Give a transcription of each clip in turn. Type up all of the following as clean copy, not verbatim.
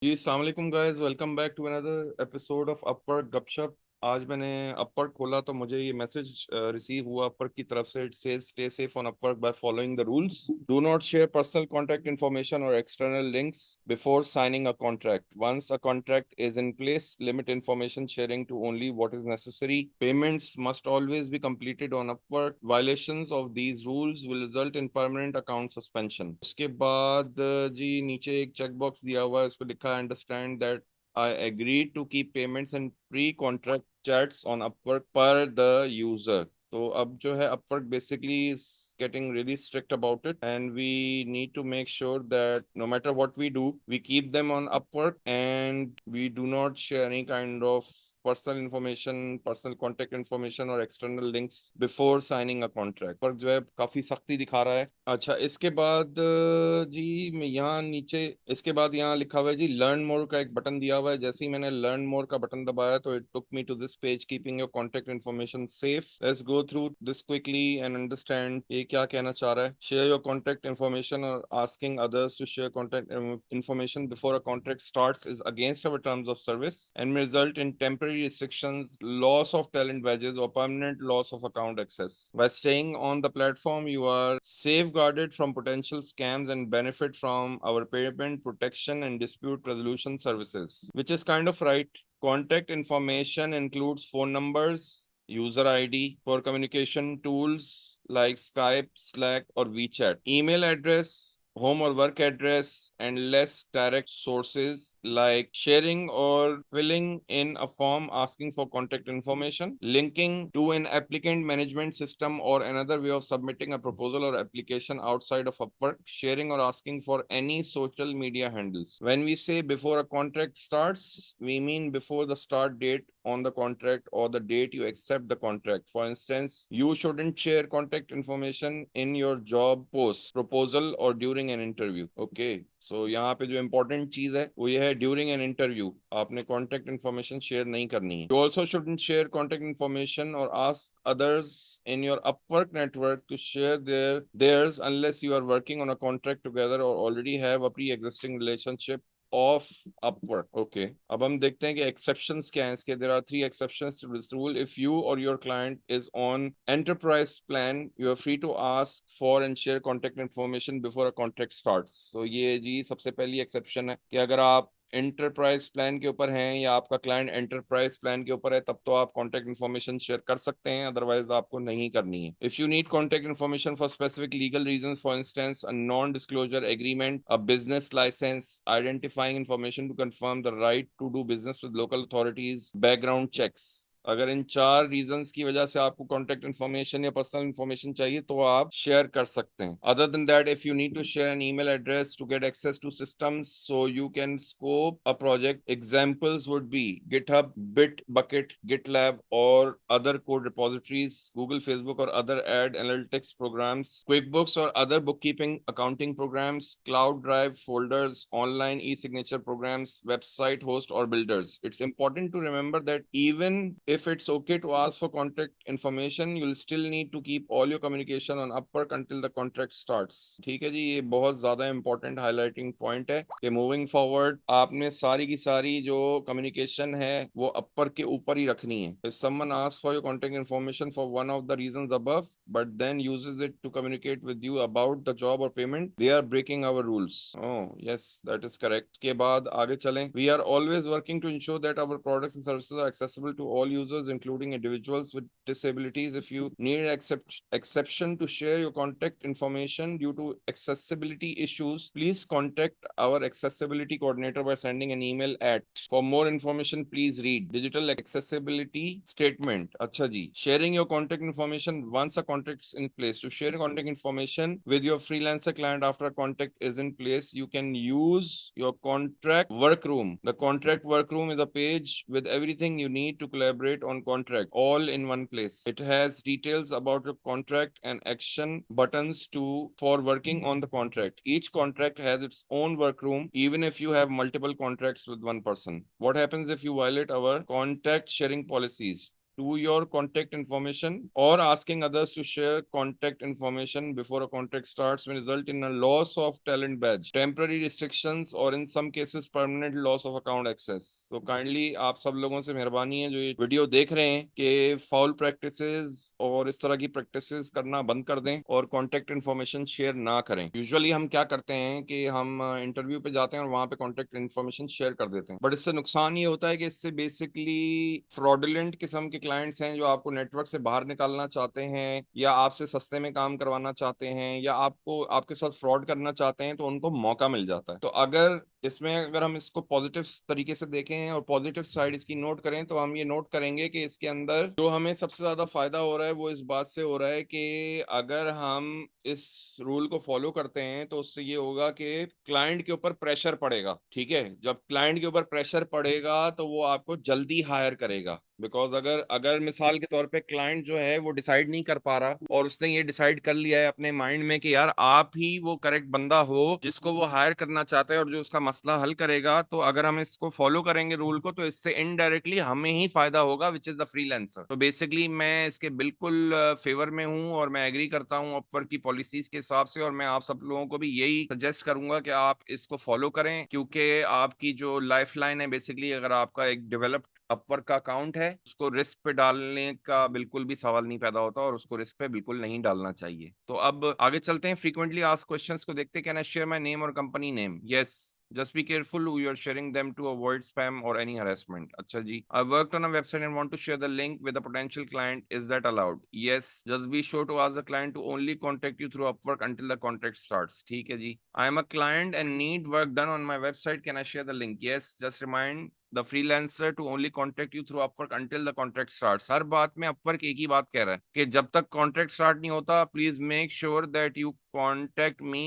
जी अस्सलाम वालेकुम guys, welcome back to another episode of Upwork गपशप। आज मैंने अपवर्क खोला तो मुझे ये मैसेज रिसीव हुआ अपवर्क की तरफ से। It says stay safe on Upwork by following the rules. Do not share personal contact information or external links before signing a contract. Once a contract is in place, limit information sharing to only what is necessary. Payments must always be completed on Upwork. Violations of these rules will result in permanent account suspension. उसके बाद जी नीचे एक check box दिया हुआ है, उस पर लिखा है understand that I agreed to keep payments and pre-contract chats on Upwork per the user. तो अब जो है Upwork basically is getting really strict about it, and we need to make sure that no matter what we do, we keep them on Upwork and we do not share any kind of personal information, personal contact information or external links before signing a contract पर जो है काफी सख्ती दिखा रहा है। अच्छा, इसके बाद जी मैं यहाँ नीचे, इसके बाद यहाँ लिखा हुआ है जी लर्न मोर का एक बटन दिया हुआ है। जैसे ही मैंने लर्न मोर का बटन दबाया तो it took me to this page, keeping your contact information safe. Let's go through this quickly and understand ये क्या कहना चाह रहा है। शेयर योर कॉन्टेक्ट इन्फॉर्मेशन और asking others to share contact information before a contract starts is against our terms of service and may result in temporary restrictions, loss of talent badges, or permanent loss of account access. By staying on the platform, you are safeguarded from potential scams and benefit from our payment protection and dispute resolution services, which is kind of right. Contact information includes phone numbers, user ID for communication tools like Skype, Slack, or WeChat, email address, home or work address, and less direct sources like sharing or filling in a form asking for contact information, linking to an applicant management system or another way of submitting a proposal or application outside of Upwork, sharing or asking for any social media handles. When we say before a contract starts, we mean before the start date on the contract or the date you accept the contract. For instance, you shouldn't share contact information in your job post, proposal or during an interview. Okay, so यहाँ पे जो important चीज है वो ये है, during an interview आपने contact information share नहीं करनी है। You also shouldn't share contact information or ask others in your Upwork network to share theirs unless you are working on a contract together or already have a pre-existing relationship of Upwork. Okay, अब हम देखते हैं कि exceptions क्या हैं इसके। There are three exceptions to this rule. If you और your client is on enterprise plan, you are free to ask for and share contact information before a contract starts. तो ये जी सबसे पहली एक्सेप्शन है कि अगर आप एंटरप्राइज प्लान के ऊपर हैं या आपका क्लाइंट एंटरप्राइज प्लान के ऊपर है तब तो आप कॉन्टेक्ट इन्फॉर्मेशन शेयर कर सकते हैं, अदरवाइज आपको नहीं करनी है। If you need contact information for specific legal reason, for instance a non disclosure agreement, a business licence, identifying information to confirm the right to do business with local authorities, background checks, अगर इन चार reasons की वजह से आपको contact information या personal information चाहिए तो आप शेयर कर सकते हैं। Other than that, if you need to share an email address to get access to systems so you can scope a project, examples would be GitHub, Bitbucket, GitLab or other code repositories, Google, Facebook or other ad analytics programs, QuickBooks or other book keeping accounting programs, cloud drive folders, online e signature programs, website host or builders. It's important to remember that even if it's okay to ask for contact information, you'll still need to keep all your communication on Upwork until the contract starts. ठीक है जी, ये बहुत ज्यादा important highlighting point है कि moving forward आपने सारी की सारी जो कम्युनिकेशन है वो Upwork के ऊपर ही रखनी है। If someone asks for your contact information for one of the reasons above, but then uses it to communicate with you about the job or payment, they are breaking our rules. Oh, yes, that is correct. इसके बाद आगे चलें। We are always working to ensure that our products and services are accessible to all users, including individuals with disabilities. If you need an exception to share your contact information due to accessibility issues, please contact our accessibility coordinator by sending an email at, for more information please read digital accessibility statement. Acha ji, sharing your contact information once a contract is in place. To share contact information with your freelancer client after a contract is in place, you can use your contract workroom. The contract workroom is a page with everything you need to collaborate on contract all in one place. It has details about your contract and action buttons to for working on the contract. Each contract has its own workroom, even if you have multiple contracts with one person. What happens if you violate our contact sharing policies? to your contact information or asking others to share contact information before a contract starts may result in a loss of talent badge, temporary restrictions or in some cases permanent loss of account access. So kindly आप सब लोगों से मेहरबानी है जो ये video देख रहे हैं कि फाउल प्रैक्टिसेस और इस तरह की प्रैक्टिसेस करना बंद कर दें और कॉन्टेक्ट इन्फॉर्मेशन शेयर ना करें। यूजुअली हम क्या करते हैं कि हम इंटरव्यू पे जाते हैं और वहां पे कॉन्टेक्ट इन्फॉर्मेशन शेयर कर देते हैं, बट इससे नुकसान ये होता है कि इससे बेसिकली फ्रॉडुलेंट किस्म के क्लाइंट्स हैं जो आपको नेटवर्क से बाहर निकालना चाहते हैं या आपसे सस्ते में काम करवाना चाहते हैं या आपको आपके साथ फ्रॉड करना चाहते हैं, तो उनको मौका मिल जाता है। तो अगर हम इसको पॉजिटिव तरीके से देखें और पॉजिटिव साइड इसकी नोट करें तो हम ये नोट करेंगे कि इसके अंदर जो हमें सबसे ज्यादा फायदा हो रहा है वो इस बात से हो रहा है कि अगर हम इस रूल को फॉलो करते हैं तो उससे ये होगा कि क्लाइंट के ऊपर प्रेशर पड़ेगा। ठीक है, जब क्लाइंट के ऊपर प्रेशर पड़ेगा तो वो आपको जल्दी हायर करेगा। बिकॉज अगर अगर मिसाल के तौर पे क्लाइंट जो है वो डिसाइड नहीं कर पा रहा और उसने ये डिसाइड कर लिया है अपने माइंड में कि यार आप ही वो करेक्ट बंदा हो जिसको वो हायर करना चाहता है और जो उसका मसला हल करेगा, तो अगर हम इसको फॉलो करेंगे रूल को तो इससे इनडायरेक्टली हमें ही फायदा होगा, विच इज द फ्रीलांसर। तो बेसिकली मैं इसके बिल्कुल फेवर में हूँ और मैं एग्री करता हूँ अपवर्क की पॉलिसीज के हिसाब से, और मैं आप सब लोगों को भी यही सजेस्ट करूंगा कि आप इसको फॉलो करें, क्योंकि आपकी जो लाइफ लाइन है बेसिकली, अगर आपका एक डेवलप्ड अपवर्क का अकाउंट है उसको रिस्क पे डालने का बिल्कुल भी सवाल नहीं पैदा होता और उसको रिस्क पे बिल्कुल नहीं डालना चाहिए। तो अब आगे चलते हैं, फ्रीक्वेंटली आस्क्ड क्वेश्चंस को देखते हैं। Can I share my name और company name? Yes, just be careful who you are sharing them to avoid spam or any harassment. अच्छा जी, I worked on a website and want to share the link with a potential client. Is that allowed? Yes, just be sure to ask the client to only contact you through Upwork until the contract starts. ठीक है जी, I am a client and need work done on my website. Can I share the link? Yes, just remind the freelancer to only contact you through Upwork until the contract starts. हर बात में Upwork एक ही बात कह रहा है कि जब तक contract start नहीं होता, please make sure that you contact me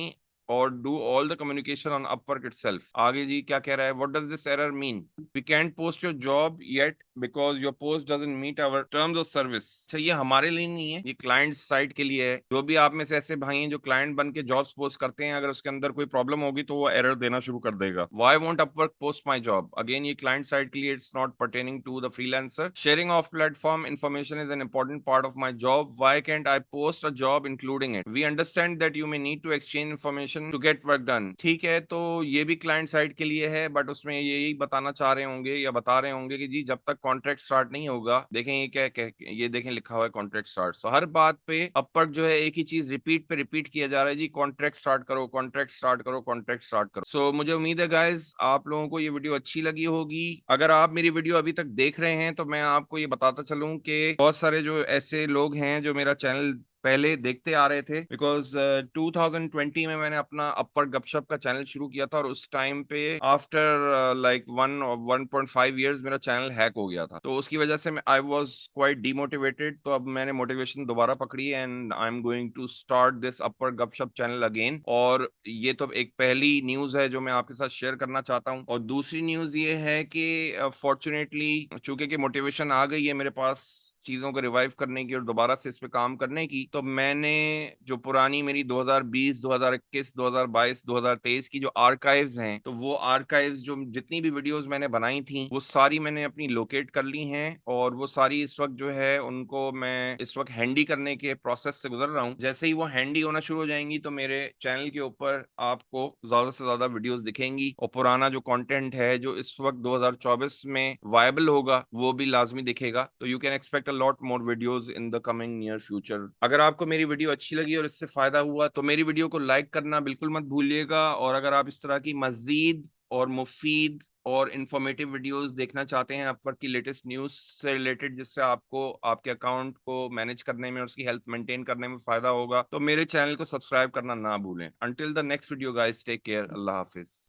or do all the communication on Upwork itself. आगे जी क्या कह रहा है? What does this error mean? We can't post your job yet because your post doesn't meet our terms of service. अच्छा, ये हमारे लिए नहीं है, ये क्लाइंट साइड के लिए है। जो भी आप में से ऐसे भाई हैं जो क्लाइंट बन के जॉब्स पोस्ट करते हैं, अगर उसके अंदर कोई प्रॉब्लम होगी तो वो एरर देना शुरू कर देगा। Why won't Upwork post my job? Again, ये क्लाइंट साइड के लिए, it's not pertaining to the freelancer. Sharing off platform information is an important part of my job. Why can't I post a job including it? We understand that you may need to exchange information to get work done. ठीक है, तो ये भी client side के लिए है, but उसमें यही बताना चाह रहे होंगे या बता रहे होंगे कि जी जब तक कॉन्ट्रैक्ट स्टार्ट नहीं होगा, देखें ये क्या ये देखें लिखा हुआ है कॉन्ट्रैक्ट स्टार्ट। तो हर बात पे अपवर्क जो है एक ही चीज रिपीट पे रिपीट किया जा रहा है, जी कॉन्ट्रैक्ट स्टार्ट करो, कॉन्ट्रैक्ट स्टार्ट करो, कॉन्ट्रैक्ट स्टार्ट करो। सो मुझे उम्मीद है गाइज आप लोगों को ये वीडियो अच्छी लगी होगी। अगर आप मेरी वीडियो अभी तक देख रहे हैं तो मैं आपको ये बताता चलूं कि बहुत सारे जो ऐसे लोग हैं जो मेरा चैनल पहले देखते आ रहे थे, बिकॉज 2020 में मैंने अपना अपवर्क गपशप का चैनल शुरू किया था और उस टाइम पे आफ्टर लाइक 1.5 ईयर्स मेरा चैनल हैक हो गया था। तो उसकी वजह से आई वाज क्वाइट डीमोटिवेटेड। तो अब मैंने मोटिवेशन दोबारा पकड़ी and I am going to start this Upwork Gupshup channel again. और ये तो एक पहली न्यूज है जो मैं आपके साथ शेयर करना चाहता हूँ। और दूसरी न्यूज ये है कि फॉर्चुनेटली चूंकि कि मोटिवेशन आ गई है मेरे पास चीजों को रिवाइव करने की और दोबारा से इस पे काम करने की, तो मैंने जो पुरानी मेरी 2020, 2021, 2022, 2023 की जो आर्काइव्स हैं, तो वो आर्काइव्स जो जितनी भी वीडियोस मैंने बनाई थी वो सारी मैंने अपनी लोकेट कर ली हैं और वो सारी इस वक्त जो है उनको मैं इस वक्त हैंडी करने के प्रोसेस से गुजर रहा हूँ। जैसे ही वो हैंडी होना शुरू हो जाएंगी तो मेरे चैनल के ऊपर आपको ज्यादा से ज्यादा वीडियोस दिखेंगी और पुराना जो कंटेंट है जो इस वक्त 2024 में वायबल होगा वो भी लाजमी दिखेगा। तो you can expect lot more videos in the coming near future. अगर आपको मेरी वीडियो अच्छी लगी और इससे फायदा हुआ तो मेरी वीडियो को लाइक करना बिल्कुल मत भूलिएगा। और अगर आप इस तरह की मजीद और मुफीद और इंफॉर्मेटिव वीडियोस देखना चाहते हैं अपवर्क की लेटेस्ट न्यूज से रिलेटेड, जिससे आपको आपके अकाउंट को मैनेज करने में और उसकी हेल्थ मेंटेन करने में फायदा होगा, तो मेरे चैनल को सब्सक्राइब करना ना भूलें। Until the next video guys, take care, अल्लाह हाफिज।